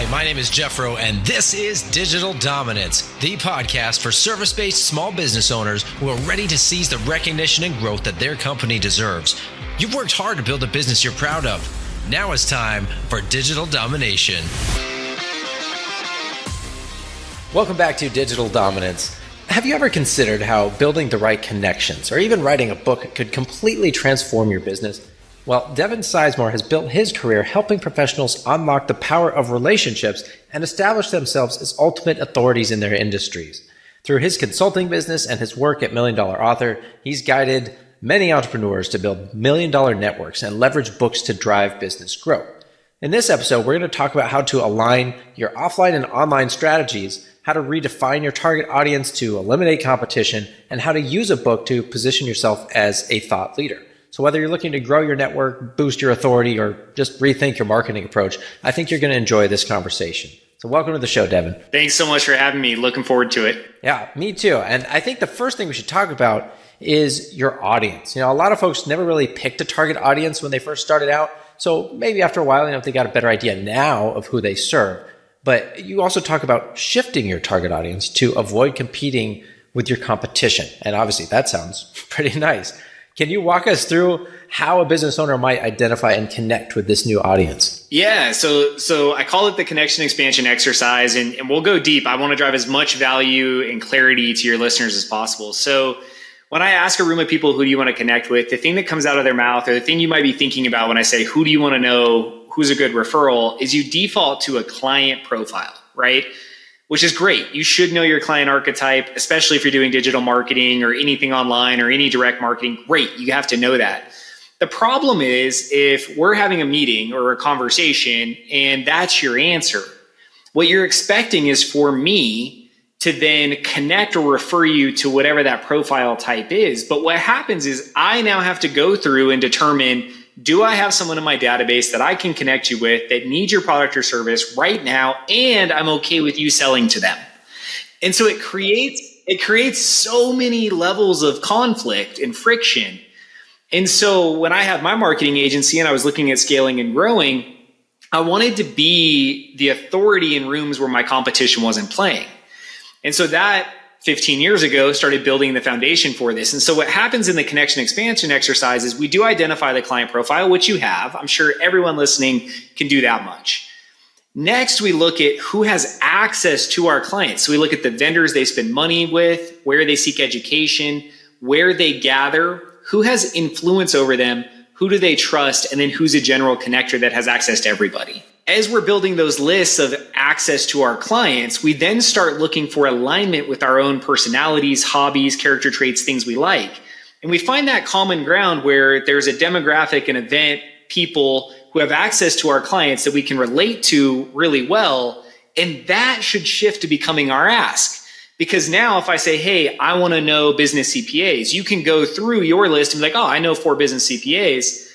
Hi, my name is Jeffro, and this is Digital Dominance, the podcast for service-based small business owners who are ready to seize the recognition and growth that their company deserves. You've worked hard to build a business you're proud of. Now it's time for Digital Domination. Welcome back to Digital Dominance. Have you ever considered how building the right connections or even writing a book could completely transform your business? Well, Devin Sizemore has built his career helping professionals unlock the power of relationships and establish themselves as ultimate authorities in their industries. Through his consulting business and his work at Million Dollar Author, he's guided many entrepreneurs to build million-dollar networks and leverage books to drive business growth. In this episode, we're going to talk about how to align your offline and online strategies, how to redefine your target audience to eliminate competition, and how to use a book to position yourself as a thought leader. So whether you're looking to grow your network, boost your authority, or just rethink your marketing approach, I think you're going to enjoy this conversation. So welcome to the show, Devin. Thanks so much for having me. Looking forward to it. Yeah, me too. And I think the first thing we should talk about is your audience. A lot of folks never really picked a target audience when they first started out. So maybe after a while, they got a better idea now of who they serve. But you also talk about shifting your target audience to avoid competing with your competition. And obviously that sounds pretty nice. Can you walk us through how a business owner might identify and connect with this new audience? Yeah, so I call it the connection expansion exercise, and we'll go deep. I want to drive as much value and clarity to your listeners as possible. So when I ask a room of people, who do you want to connect with, the thing that comes out of their mouth, or the thing you might be thinking about when I say, who do you want to know, who's a good referral, is you default to a client profile, right? Which is great. You should know your client archetype, especially if you're doing digital marketing or anything online or any direct marketing. Great, you have to know that. The problem is if we're having a meeting or a conversation and that's your answer, what you're expecting is for me to then connect or refer you to whatever that profile type is. But what happens is I now have to go through and determine, do I have someone in my database that I can connect you with that needs your product or service right now, and I'm okay with you selling to them? And so it creates so many levels of conflict and friction. And so when I had my marketing agency and I was looking at scaling and growing, I wanted to be the authority in rooms where my competition wasn't playing. And so that 15 years ago started building the foundation for this. And so what happens in the connection expansion exercise is we do identify the client profile, which you have. I'm sure everyone listening can do that much. Next, we look at who has access to our clients. So we look at the vendors they spend money with, where they seek education, where they gather, who has influence over them, who do they trust, and then who's a general connector that has access to everybody. As we're building those lists of access to our clients, we then start looking for alignment with our own personalities, hobbies, character traits, things we like. And we find that common ground where there's a demographic, an event, people who have access to our clients that we can relate to really well. And that should shift to becoming our ask. Because now if I say, hey, I want to know business CPAs, you can go through your list and be like, oh, I know 4 business CPAs.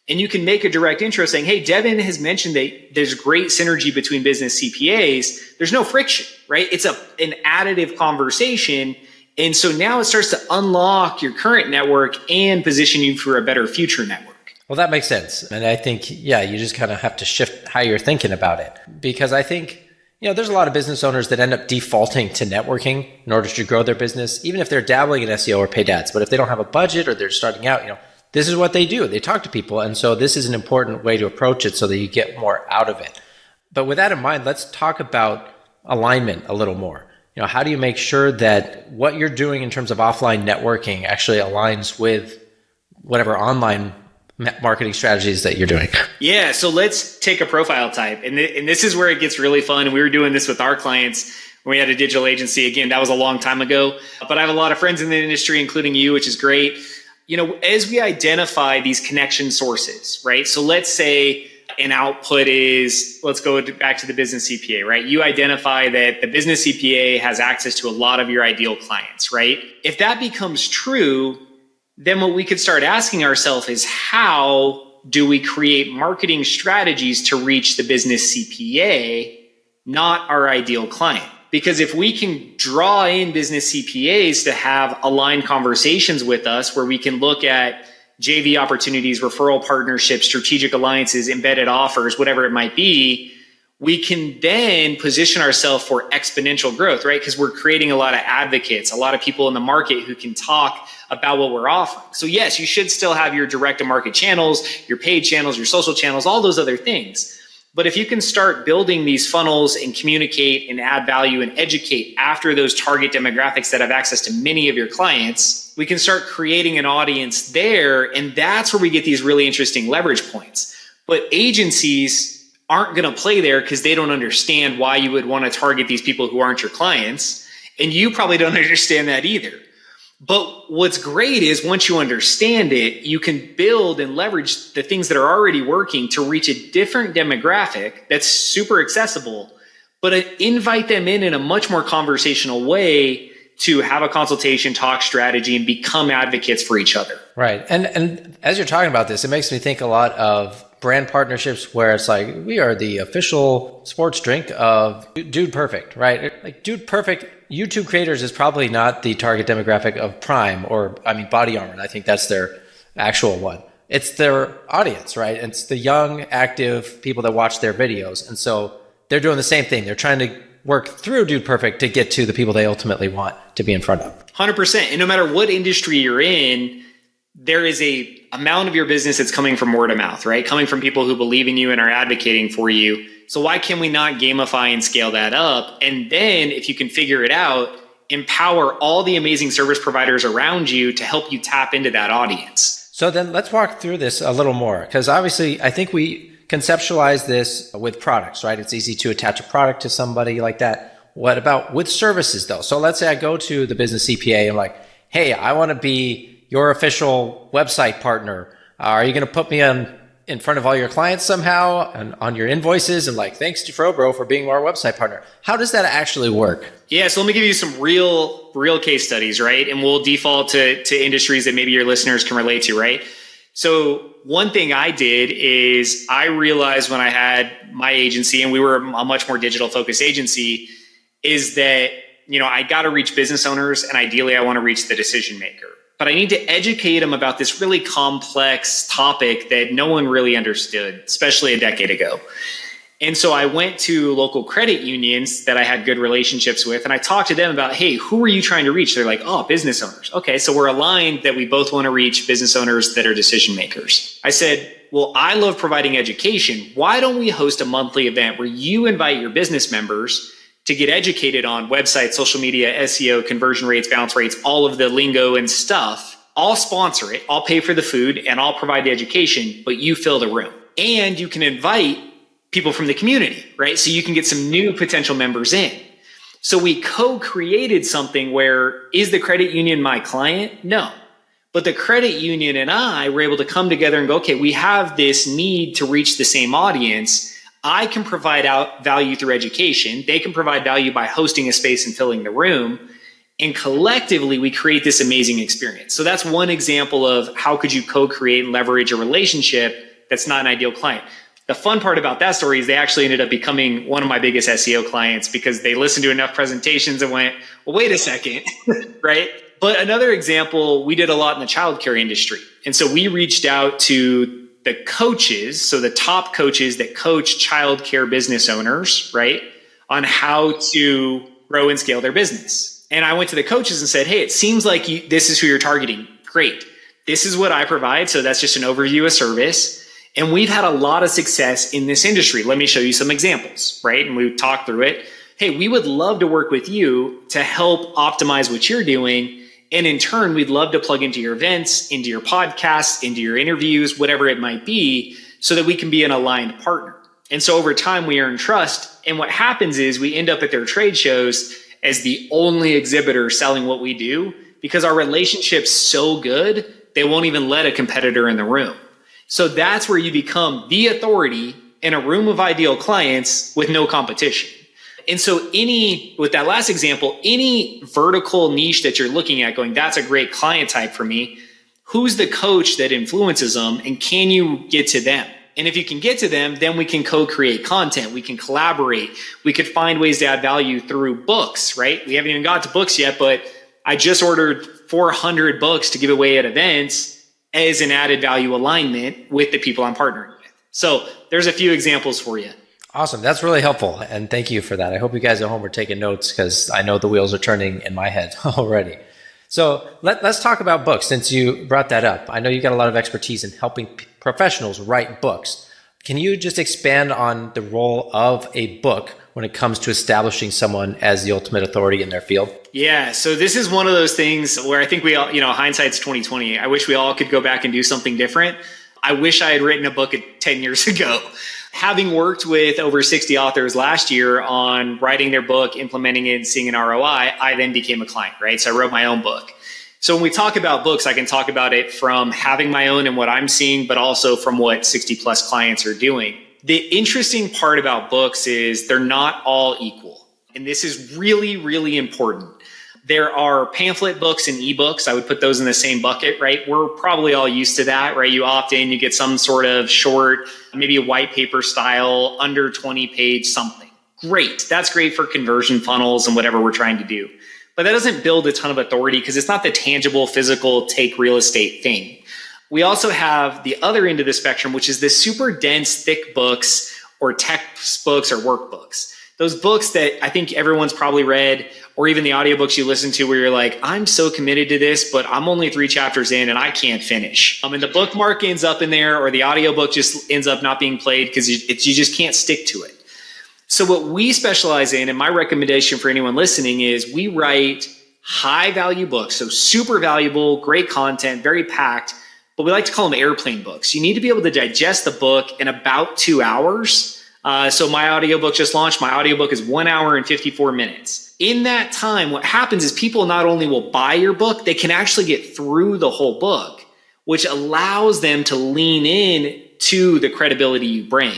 And you can make a direct intro saying, hey, Devin has mentioned that there's great synergy between business CPAs. There's no friction, right? It's an additive conversation. And so now it starts to unlock your current network and position you for a better future network. Well, that makes sense. And I think, you just kind of have to shift how you're thinking about it. Because I think, there's a lot of business owners that end up defaulting to networking in order to grow their business, even if they're dabbling in SEO or paid ads. But if they don't have a budget or they're starting out, this is what they do. They talk to people. And so this is an important way to approach it so that you get more out of it. But with that in mind, let's talk about alignment a little more. How do you make sure that what you're doing in terms of offline networking actually aligns with whatever online marketing strategies that you're doing? Yeah. So let's take a profile type. And this is where it gets really fun. And we were doing this with our clients when we had a digital agency. Again, that was a long time ago. But I have a lot of friends in the industry, including you, which is great. As we identify these connection sources, right? So let's say an output is, let's go back to the business CPA, right? You identify that the business CPA has access to a lot of your ideal clients, right? If that becomes true, then what we could start asking ourselves is, how do we create marketing strategies to reach the business CPA, not our ideal client? Because if we can draw in business CPAs to have aligned conversations with us where we can look at JV opportunities, referral partnerships, strategic alliances, embedded offers, whatever it might be, we can then position ourselves for exponential growth, right? Because we're creating a lot of advocates, a lot of people in the market who can talk about what we're offering. So yes, you should still have your direct to market channels, your paid channels, your social channels, all those other things. But if you can start building these funnels and communicate and add value and educate after those target demographics that have access to many of your clients, we can start creating an audience there. And that's where we get these really interesting leverage points. But agencies aren't going to play there because they don't understand why you would want to target these people who aren't your clients. And you probably don't understand that either. But what's great is once you understand it, you can build and leverage the things that are already working to reach a different demographic that's super accessible, but invite them in a much more conversational way to have a consultation, talk strategy, and become advocates for each other. Right. And as you're talking about this, it makes me think a lot of brand partnerships where it's like, we are the official sports drink of Dude Perfect, right? Like Dude Perfect, YouTube creators is probably not the target demographic of Prime or, Body Armor. I think that's their actual one. It's their audience, right? It's the young, active people that watch their videos. And so they're doing the same thing. They're trying to work through Dude Perfect to get to the people they ultimately want to be in front of. 100%. And no matter what industry you're in, there is a amount of your business that's coming from word of mouth, right? Coming from people who believe in you and are advocating for you. So why can we not gamify and scale that up? And then if you can figure it out, empower all the amazing service providers around you to help you tap into that audience. So then let's walk through this a little more, because obviously I think we conceptualize this with products, right? It's easy to attach a product to somebody like that. What about with services though? So let's say I go to the business CPA and like, hey, I want to be your official website partner. Are you going to put me in front of all your clients somehow and on your invoices and like, thanks to FroBro for being our website partner? How does that actually work? Yeah, so let me give you some real case studies, right? And we'll default to industries that maybe your listeners can relate to, right? So one thing I did is I realized when I had my agency, and we were a much more digital focused agency, is that, I got to reach business owners and ideally I want to reach the decision maker. But I need to educate them about this really complex topic that no one really understood, especially a decade ago. And so I went to local credit unions that I had good relationships with, and I talked to them about, hey, who are you trying to reach? They're like, oh, business owners. Okay, so we're aligned that we both want to reach business owners that are decision makers. I said, well, I love providing education. Why don't we host a monthly event where you invite your business members to get educated on websites, social media, SEO, conversion rates, bounce rates, all of the lingo and stuff. I'll sponsor it. I'll pay for the food and I'll provide the education, but you fill the room. And you can invite people from the community, right? So you can get some new potential members in. So we co-created something where, is the credit union my client? No. But the credit union and I were able to come together and go, okay, we have this need to reach the same audience. I can provide out value through education. They can provide value by hosting a space and filling the room. And collectively, we create this amazing experience. So that's one example of how could you co-create and leverage a relationship that's not an ideal client. The fun part about that story is they actually ended up becoming one of my biggest SEO clients because they listened to enough presentations and went, well, wait a second, right? But another example, we did a lot in the childcare industry. And so we reached out to the coaches, so the top coaches that coach childcare business owners, right, on how to grow and scale their business. And I went to the coaches and said, hey, it seems like this is who you're targeting. Great. This is what I provide. So that's just an overview of service. And we've had a lot of success in this industry. Let me show you some examples, right? And we talked through it. Hey, we would love to work with you to help optimize what you're doing. And in turn, we'd love to plug into your events, into your podcasts, into your interviews, whatever it might be, so that we can be an aligned partner. And so over time, we earn trust. And what happens is we end up at their trade shows as the only exhibitor selling what we do because our relationship's so good, they won't even let a competitor in the room. So that's where you become the authority in a room of ideal clients with no competition. And so with that last example, any vertical niche that you're looking at going, that's a great client type for me. Who's the coach that influences them and can you get to them? And if you can get to them, then we can co-create content. We can collaborate. We could find ways to add value through books, right? We haven't even got to books yet, but I just ordered 400 books to give away at events as an added value alignment with the people I'm partnering with. So there's a few examples for you. Awesome. That's really helpful. And thank you for that. I hope you guys at home are taking notes because I know the wheels are turning in my head already. So let's talk about books since you brought that up. I know you got a lot of expertise in helping professionals write books. Can you just expand on the role of a book when it comes to establishing someone as the ultimate authority in their field? Yeah. So this is one of those things where I think we all, hindsight's 2020. I wish we all could go back and do something different. I wish I had written a book 10 years ago. Having worked with over 60 authors last year on writing their book, implementing it, and seeing an ROI, I then became a client, right? So I wrote my own book. So when we talk about books, I can talk about it from having my own and what I'm seeing, but also from what 60 plus clients are doing. The interesting part about books is they're not all equal. And this is really, really important. There are pamphlet books and ebooks. I would put those in the same bucket, right? We're probably all used to that, right? You opt in, you get some sort of short, maybe a white paper style, under 20 page something. Great. That's great for conversion funnels and whatever we're trying to do. But that doesn't build a ton of authority because it's not the tangible, physical, take real estate thing. We also have the other end of the spectrum, which is the super dense, thick books or textbooks or workbooks. Those books that I think everyone's probably read, or even the audiobooks you listen to where you're like, I'm so committed to this, but I'm only 3 chapters in and I can't finish. And the bookmark ends up in there, or the audiobook just ends up not being played because you just can't stick to it. So what we specialize in, and my recommendation for anyone listening, is we write high value books. So super valuable, great content, very packed, but we like to call them airplane books. You need to be able to digest the book in about 2 hours. So my audiobook just launched. My audiobook is 1 hour and 54 minutes. In that time, what happens is people not only will buy your book, they can actually get through the whole book, which allows them to lean in to the credibility you bring.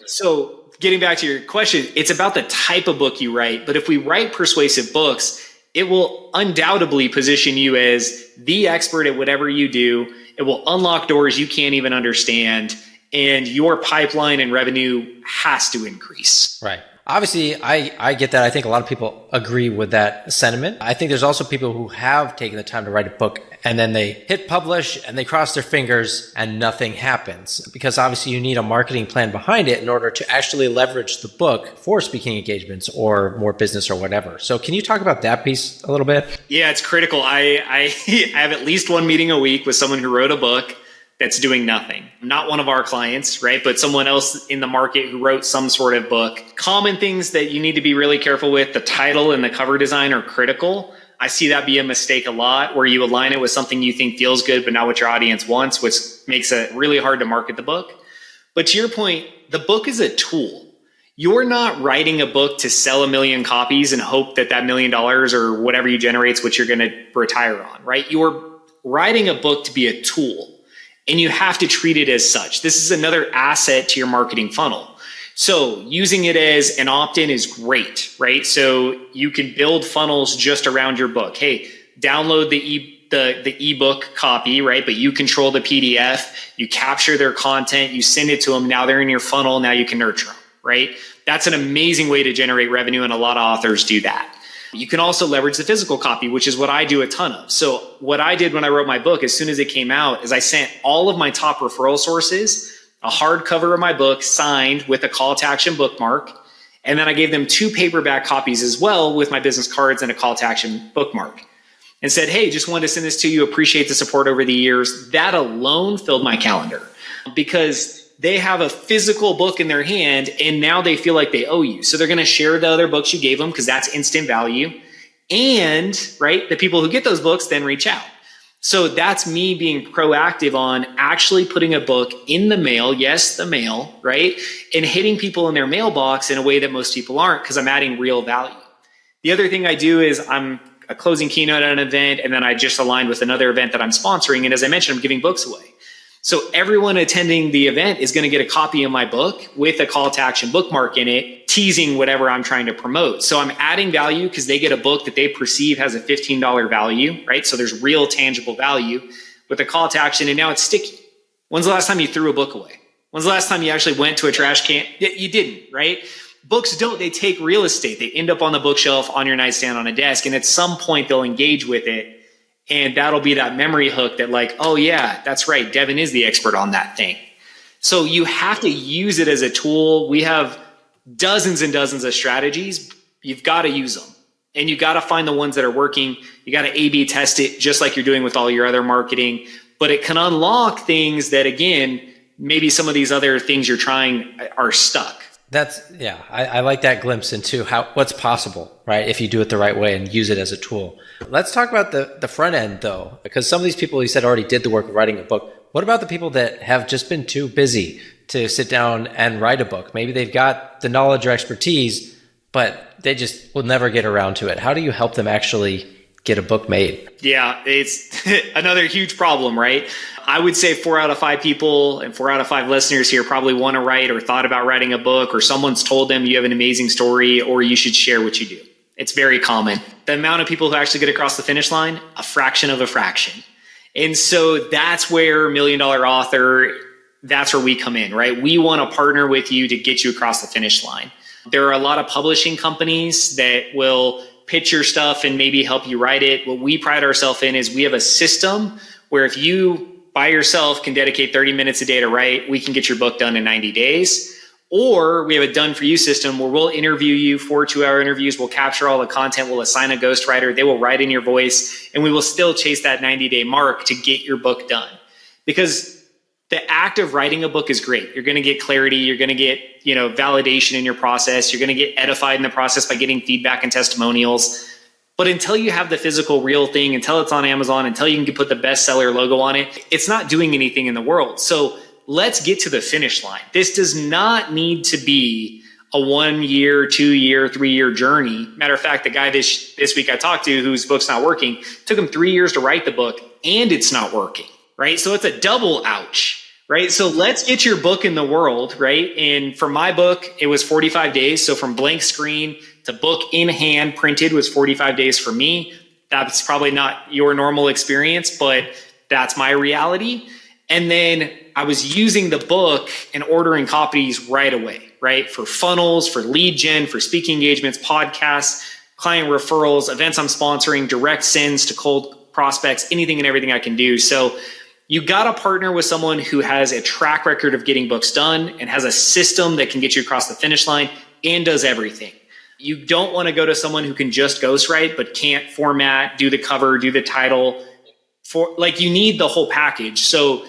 So getting back to your question, it's about the type of book you write. But if we write persuasive books, it will undoubtedly position you as the expert at whatever you do. It will unlock doors you can't even understand. And your pipeline and revenue has to increase. Right. Obviously, I get that. I think a lot of people agree with that sentiment. I think there's also people who have taken the time to write a book and then they hit publish and they cross their fingers and nothing happens, because obviously you need a marketing plan behind it in order to actually leverage the book for speaking engagements or more business or whatever. So can you talk about that piece a little bit? Yeah, it's critical. I have at least one meeting a week with someone who wrote a book that's doing nothing. Not one of our clients, right? But someone else in the market who wrote some sort of book. Common things that you need to be really careful with: the title and the cover design are critical. I see that be a mistake a lot, where you align it with something you think feels good, but not what your audience wants, which makes it really hard to market the book. But to your point, the book is a tool. You're not writing a book to sell 1 million copies and hope that $1 million or whatever you generate is what you're going to retire on, right? You're writing a book to be a tool. And you have to treat it as such. This is another asset to your marketing funnel. So using it as an opt-in is great, right? So you can build funnels just around your book. Hey, download the ebook copy, right? But you control the PDF, you capture their content, you send it to them. Now they're in your funnel. Now you can nurture them, right? That's an amazing way to generate revenue. And a lot of authors do that. You can also leverage the physical copy, which is what I do a ton of. So what I did when I wrote my book, as soon as it came out, is I sent all of my top referral sources a hardcover of my book signed with a call to action bookmark. And then I gave them 2 paperback copies as well with my business cards and a call to action bookmark, and said, hey, just wanted to send this to you. Appreciate the support over the years. That alone filled my calendar, because they have a physical book in their hand and now they feel like they owe you. So they're going to share the other books you gave them because that's instant value. And right, the people who get those books then reach out. So that's me being proactive on actually putting a book in the mail. Yes, the mail, right? And hitting people in their mailbox in a way that most people aren't, because I'm adding real value. The other thing I do is I'm a closing keynote at an event, and then I just aligned with another event that I'm sponsoring. And as I mentioned, I'm giving books away. So everyone attending the event is going to get a copy of my book with a call to action bookmark in it, teasing whatever I'm trying to promote. So I'm adding value because they get a book that they perceive has a $15 value, right? So there's real tangible value with a call to action, and now it's sticky. When's the last time you threw a book away? When's the last time you actually went to a trash can? You didn't, right? Books don't, they take real estate. They end up on the bookshelf, on your nightstand, on a desk, and at some point they'll engage with it. And that'll be that memory hook that like, oh yeah, that's right, Devin is the expert on that thing. So you have to use it as a tool. We have dozens and dozens of strategies. You've got to use them. And you got to find the ones that are working. You got to A/B test it just like you're doing with all your other marketing. But it can unlock things that, again, maybe some of these other things you're trying are stuck. I like that glimpse into what's possible, right? If you do it the right way and use it as a tool. Let's talk about the front end though, because some of these people you said already did the work of writing a book. What about the people that have just been too busy to sit down and write a book? Maybe they've got the knowledge or expertise, but they just will never get around to it. How do you help them actually get a book made? Yeah, it's another huge problem, right? I would say 4 out of 5 people and 4 out of 5 listeners here probably want to write or thought about writing a book, or someone's told them you have an amazing story or you should share what you do. It's very common. The amount of people who actually get across the finish line, a fraction of a fraction. And so that's where $1 Million Author, that's where we come in, right? We want to partner with you to get you across the finish line. There are a lot of publishing companies that will pitch your stuff and maybe help you write it. What we pride ourselves in is we have a system where if you by yourself can dedicate 30 minutes a day to write, we can get your book done in 90 days. Or we have a done for you system where we'll interview you for 2-hour interviews. We'll capture all the content. We'll assign a ghostwriter. They will write in your voice, and we will still chase that 90-day mark to get your book done. Because the act of writing a book is great. You're going to get clarity. You're going to get, validation in your process. You're going to get edified in the process by getting feedback and testimonials. But until you have the physical real thing, until it's on Amazon, until you can put the bestseller logo on it, it's not doing anything in the world. So let's get to the finish line. This does not need to be a 1 year, 2 year, 3 year journey. Matter of fact, the guy this week I talked to whose book's not working, took him 3 years to write the book and it's not working, right? So it's a double ouch, right? So let's get your book in the world, right? And for my book, it was 45 days. So from blank screen to book in hand printed was 45 days for me. That's probably not your normal experience, but that's my reality. And then I was using the book and ordering copies right away, right? For funnels, for lead gen, for speaking engagements, podcasts, client referrals, events I'm sponsoring, direct sends to cold prospects, anything and everything I can do. So you got to partner with someone who has a track record of getting books done and has a system that can get you across the finish line and does everything. You don't want to go to someone who can just ghostwrite but can't format, do the cover, do the title. You need the whole package. So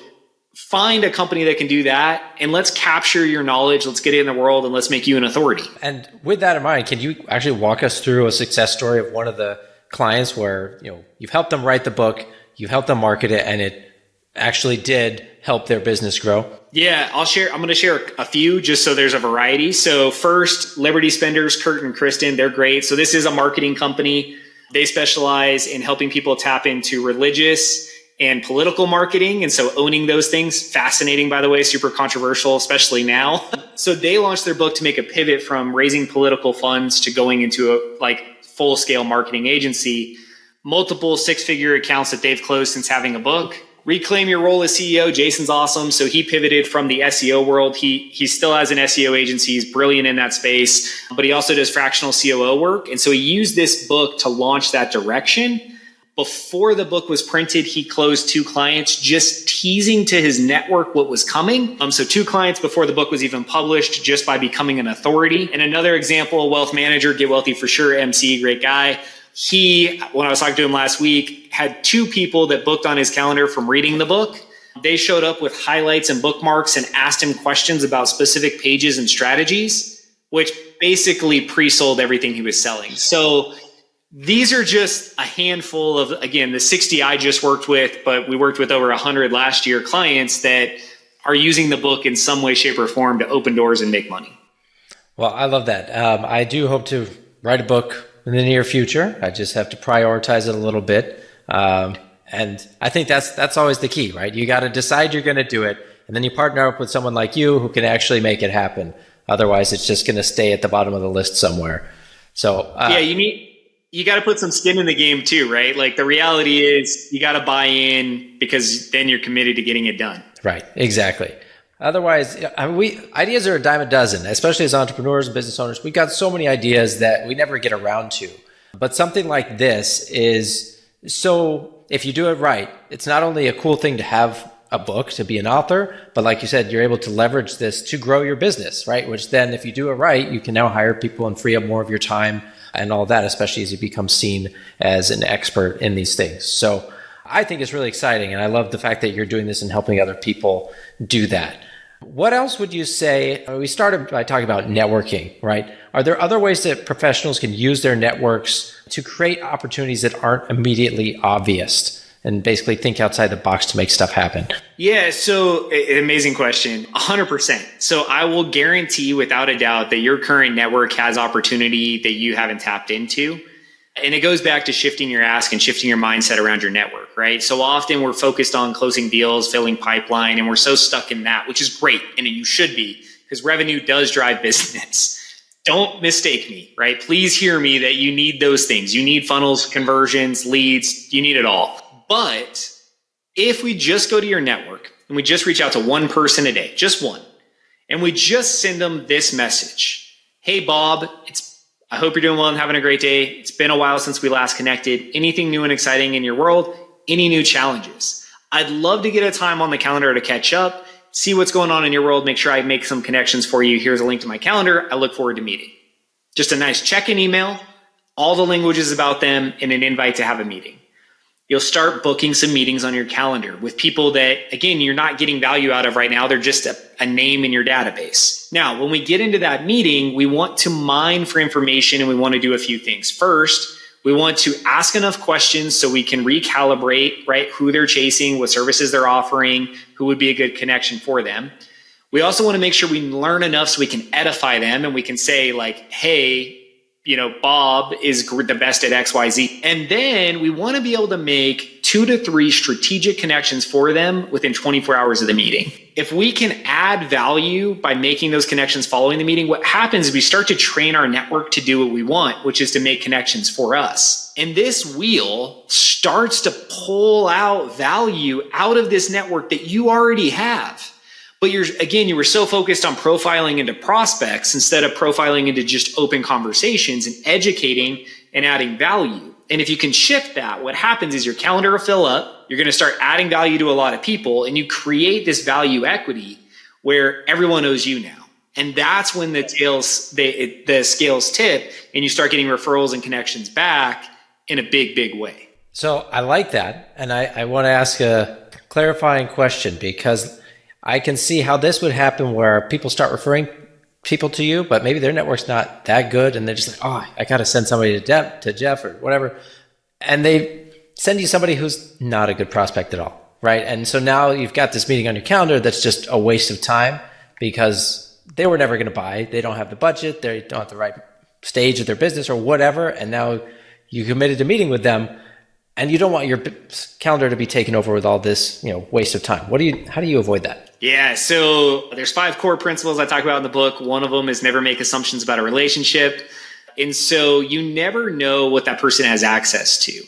find a company that can do that and let's capture your knowledge. Let's get it in the world and let's make you an authority. And with that in mind, can you actually walk us through a success story of one of the clients where, you've helped them write the book, you've helped them market it, and it actually did help their business grow? Yeah, I'm going to share a few just so there's a variety. So first, Liberty Spenders, Kurt and Kristen, they're great. So this is a marketing company. They specialize in helping people tap into religious and political marketing. And so owning those things, fascinating, by the way, super controversial, especially now. So they launched their book to make a pivot from raising political funds to going into a full scale marketing agency, multiple 6-figure accounts that they've closed since having a book. Reclaim your role as CEO. Jason's awesome. So he pivoted from the SEO world. He still has an SEO agency. He's brilliant in that space, but he also does fractional COO work. And so he used this book to launch that direction. Before the book was printed, he closed 2 clients, just teasing to his network what was coming. So 2 clients before the book was even published, just by becoming an authority. And another example, a wealth manager, Get Wealthy for Sure, MC, great guy. He, when I was talking to him last week, had 2 people that booked on his calendar from reading the book. They showed up with highlights and bookmarks and asked him questions about specific pages and strategies, which basically pre-sold everything he was selling. So these are just a handful of, again, the 60 I just worked with, but we worked with over 100 last year, clients that are using the book in some way, shape, or form to open doors and make money. Well, I love that. I do hope to write a book in the near future. I just have to prioritize it a little bit. And I think that's always the key, right? You got to decide you're going to do it, and then you partner up with someone like you who can actually make it happen. Otherwise, it's just going to stay at the bottom of the list somewhere. So you got to put some skin in the game too, right? Like the reality is you got to buy in because then you're committed to getting it done. Right. Exactly. Otherwise, ideas are a dime a dozen, especially as entrepreneurs and business owners. We've got so many ideas that we never get around to. But something like this is so, if you do it right, it's not only a cool thing to have a book to be an author, but like you said, you're able to leverage this to grow your business, right? Which then if you do it right, you can now hire people and free up more of your time and all that, especially as you become seen as an expert in these things. So I think it's really exciting. And I love the fact that you're doing this and helping other people do that. What else would you say? We started by talking about networking, right? Are there other ways that professionals can use their networks to create opportunities that aren't immediately obvious and basically think outside the box to make stuff happen? Yeah, so amazing question. 100%. So I will guarantee without a doubt that your current network has opportunity that you haven't tapped into. And it goes back to shifting your ask and shifting your mindset around your network, right? So often we're focused on closing deals, filling pipeline, and we're so stuck in that, which is great. And you should be, because revenue does drive business. Don't mistake me, right? Please hear me that you need those things. You need funnels, conversions, leads, you need it all. But if we just go to your network and we just reach out to one person a day, just one, and we just send them this message. Hey, Bob, I hope you're doing well and having a great day. It's been a while since we last connected. Anything new and exciting in your world? Any new challenges? I'd love to get a time on the calendar to catch up, see what's going on in your world, make sure I make some connections for you. Here's a link to my calendar. I look forward to meeting. Just a nice check-in email, all the languages about them, and an invite to have a meeting. You'll start booking some meetings on your calendar with people that, again, you're not getting value out of right now. They're just a name in your database. Now, when we get into that meeting, we want to mine for information and we want to do a few things. First, we want to ask enough questions so we can recalibrate, right, who they're chasing, what services they're offering, who would be a good connection for them. We also want to make sure we learn enough so we can edify them and we can say like, hey, Bob is the best at XYZ. And then we want to be able to make 2 to 3 strategic connections for them within 24 hours of the meeting. If we can add value by making those connections following the meeting, what happens is we start to train our network to do what we want, which is to make connections for us. And this wheel starts to pull out value out of this network that you already have. But you were so focused on profiling into prospects instead of profiling into just open conversations and educating and adding value. And if you can shift that, what happens is your calendar will fill up. You're going to start adding value to a lot of people and you create this value equity where everyone owes you now. And that's when the scales tip and you start getting referrals and connections back in a big, big way. So I like that. And I want to ask a clarifying question because I can see how this would happen where people start referring people to you, but maybe their network's not that good. And they're just like, oh, I got to send somebody to Jeff or whatever. And they send you somebody who's not a good prospect at all, right? And so now you've got this meeting on your calendar that's just a waste of time because they were never going to buy. They don't have the budget. They don't have the right stage of their business or whatever. And now you committed to meeting with them and you don't want your calendar to be taken over with all this, waste of time. How do you avoid that? Yeah, so there's 5 core principles I talk about in the book. One of them is never make assumptions about a relationship. And so you never know what that person has access to.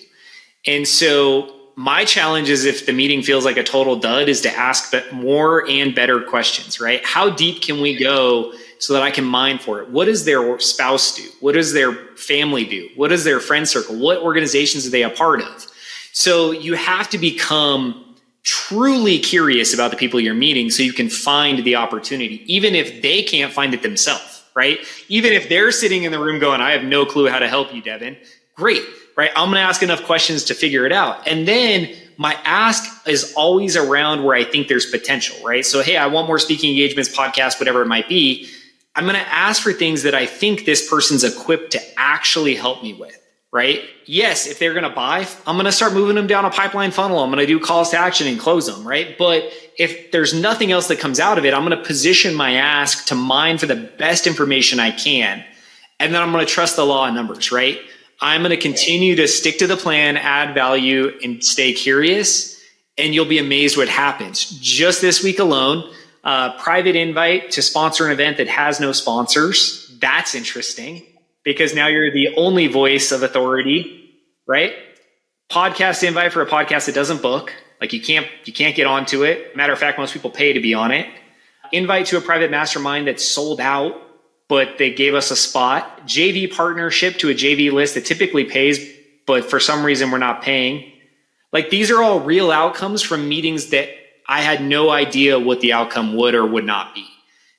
And so my challenge is if the meeting feels like a total dud is to ask more and better questions, right? How deep can we go so that I can mine for it? What does their spouse do? What does their family do? What does their friend circle? What organizations are they a part of? So you have to become truly curious about the people you're meeting so you can find the opportunity, even if they can't find it themselves, right? Even if they're sitting in the room going, I have no clue how to help you, Devin. Great, right? I'm going to ask enough questions to figure it out. And then my ask is always around where I think there's potential, right? So, hey, I want more speaking engagements, podcasts, whatever it might be. I'm going to ask for things that I think this person's equipped to actually help me with. Right? Yes, if they're going to buy, I'm going to start moving them down a pipeline funnel. I'm going to do calls to action and close them, right? But if there's nothing else that comes out of it, I'm going to position my ask to mine for the best information I can. And then I'm going to trust the law of numbers, right? I'm going to continue to stick to the plan, add value, and stay curious. And you'll be amazed what happens. Just this week alone, private invite to sponsor an event that has no sponsors. That's interesting. Because now you're the only voice of authority, right? Podcast invite for a podcast that doesn't book. Like you can't get onto it. Matter of fact, most people pay to be on it. Invite to a private mastermind that's sold out, but they gave us a spot. JV partnership to a JV list that typically pays, but for some reason we're not paying. Like these are all real outcomes from meetings that I had no idea what the outcome would or would not be.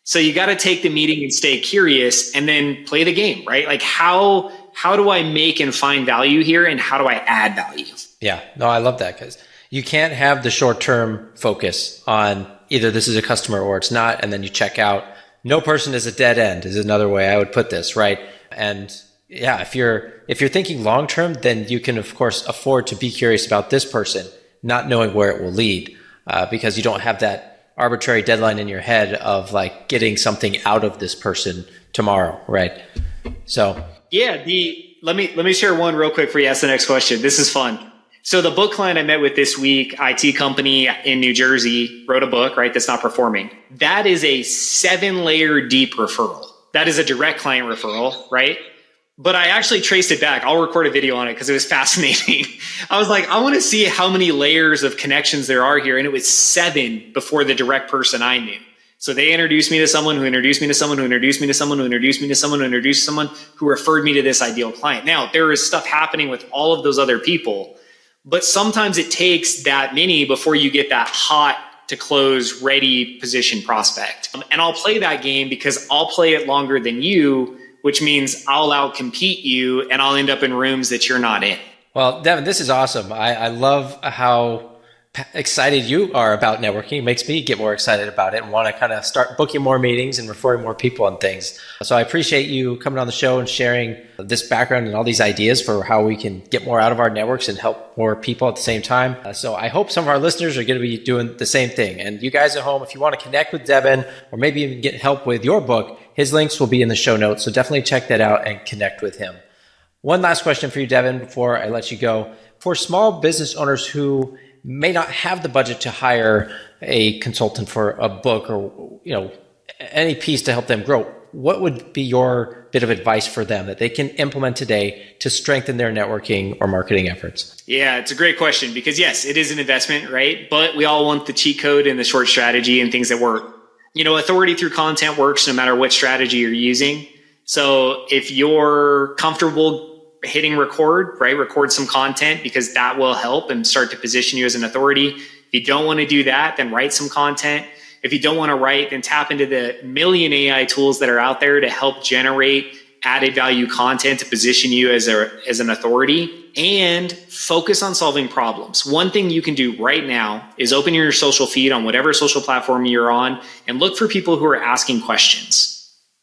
So you got to take the meeting and stay curious and then play the game, right? Like how do I make and find value here, and how do I add value? Yeah, no, I love that, because you can't have the short-term focus on either this is a customer or it's not, and then you check out. No person is a dead end is another way I would put this, right? And yeah, if you're thinking long-term, then you can of course afford to be curious about this person, not knowing where it will lead, because you don't have that arbitrary deadline in your head of like getting something out of this person tomorrow, right? So yeah, let me share one real quick for you. Ask the next question. This is fun. So the book client I met with this week, IT company in New Jersey, wrote a book, right? That's not performing. That is a 7-layer deep referral. That is a direct client referral, right? But I actually traced it back. I'll record a video on it because it was fascinating. I was like, I want to see how many layers of connections there are here. And it was 7 before the direct person I knew. So they introduced me to someone who introduced me to someone who introduced me to someone who introduced me to someone who introduced someone who referred me to this ideal client. Now, there is stuff happening with all of those other people, but sometimes it takes that many before you get that hot to close, ready position prospect. And I'll play that game because I'll play it longer than you, which means I'll outcompete you and I'll end up in rooms that you're not in. Well, Devin, this is awesome. I love how excited you are about networking. It makes me get more excited about it and want to kind of start booking more meetings and referring more people and things. So I appreciate you coming on the show and sharing this background and all these ideas for how we can get more out of our networks and help more people at the same time. So I hope some of our listeners are going to be doing the same thing. And you guys at home, if you want to connect with Devin or maybe even get help with your book, his links will be in the show notes. So definitely check that out and connect with him. One last question for you, Devin, before I let you go. For small business owners who may not have the budget to hire a consultant for a book or any piece to help them grow, what would be your bit of advice for them that they can implement today to strengthen their networking or marketing efforts? Yeah, it's a great question because yes, it is an investment, right? But we all want the cheat code and the short strategy and things that work. Authority through content works no matter what strategy you're using. So if you're comfortable hitting record, right? Record some content because that will help and start to position you as an authority. If you don't want to do that, then write some content. If you don't want to write, then tap into the million AI tools that are out there to help generate added value content to position you as an authority, and focus on solving problems. One thing you can do right now is open your social feed on whatever social platform you're on and look for people who are asking questions.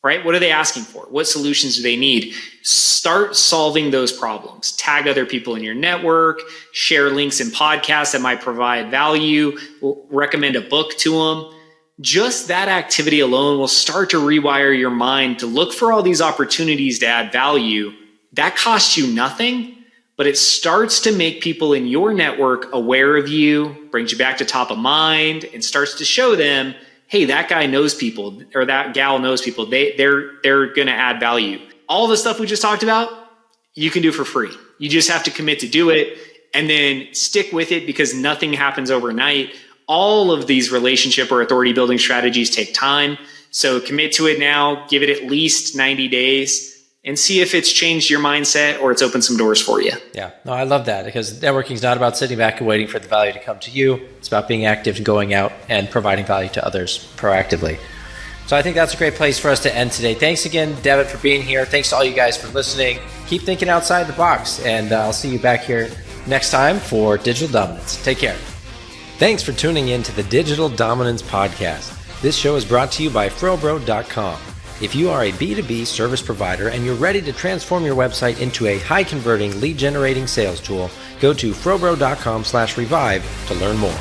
Right? What are they asking for? What solutions do they need? Start solving those problems. Tag other people in your network, share links in podcasts that might provide value, recommend a book to them. Just that activity alone will start to rewire your mind to look for all these opportunities to add value. That costs you nothing, but it starts to make people in your network aware of you, brings you back to top of mind, and starts to show them, hey, that guy knows people or that gal knows people. They're going to add value. All the stuff we just talked about, you can do for free. You just have to commit to do it and then stick with it because nothing happens overnight. All of these relationship or authority building strategies take time. So commit to it now, give it at least 90 days and see if it's changed your mindset or it's opened some doors for you. Yeah, no, I love that because networking is not about sitting back and waiting for the value to come to you. It's about being active and going out and providing value to others proactively. So I think that's a great place for us to end today. Thanks again, Devin, for being here. Thanks to all you guys for listening. Keep thinking outside the box, and I'll see you back here next time for Digital Dominance. Take care. Thanks for tuning in to the Digital Dominance Podcast. This show is brought to you by FroBro.com. If you are a B2B service provider and you're ready to transform your website into a high-converting, lead-generating sales tool, go to FroBro.com/revive to learn more.